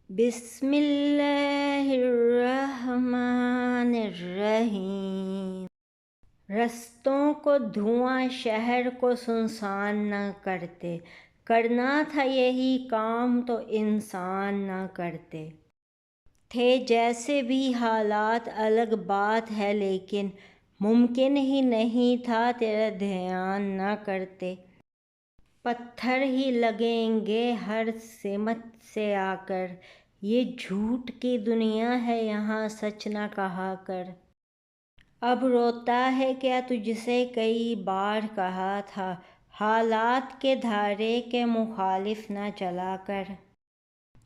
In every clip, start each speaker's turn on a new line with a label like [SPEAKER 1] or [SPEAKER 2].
[SPEAKER 1] بسم اللہ الرحمن الرحیم۔ رستوں کو دھواں شہر کو سنسان نہ کرتے، کرنا تھا یہی کام تو انسان نہ کرتے تھے۔ جیسے بھی حالات الگ بات ہے، لیکن ممکن ہی نہیں تھا تیرا دھیان نہ کرتے۔ پتھر ہی لگیں گے ہر سمت سے آ کر، یہ جھوٹ کی دنیا ہے یہاں سچ نہ کہا کر۔ اب روتا ہے کیا تجھ سے کئی بار کہا تھا، حالات کے دھارے کے مخالف نہ چلا کر۔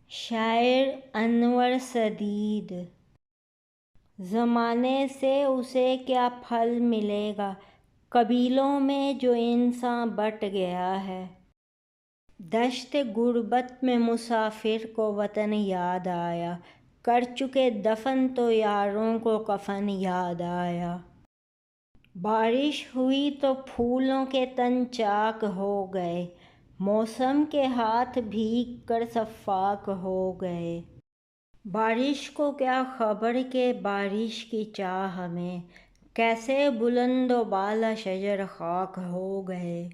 [SPEAKER 1] شاعر انور سدید۔ زمانے سے اسے کیا پھل ملے گا، قبیلوں میں جو انسان بٹ گیا ہے۔ دشت غربت میں مسافر کو وطن یاد آیا، کر چکے دفن تو یاروں کو کفن یاد آیا۔ بارش ہوئی تو پھولوں کے تن چاک ہو گئے، موسم کے ہاتھ بھیگ کر سفاک ہو گئے۔ بارش کو کیا خبر کہ بارش کی چاہ میں، کیسے بلند و بالا شجر خاک ہو گئے۔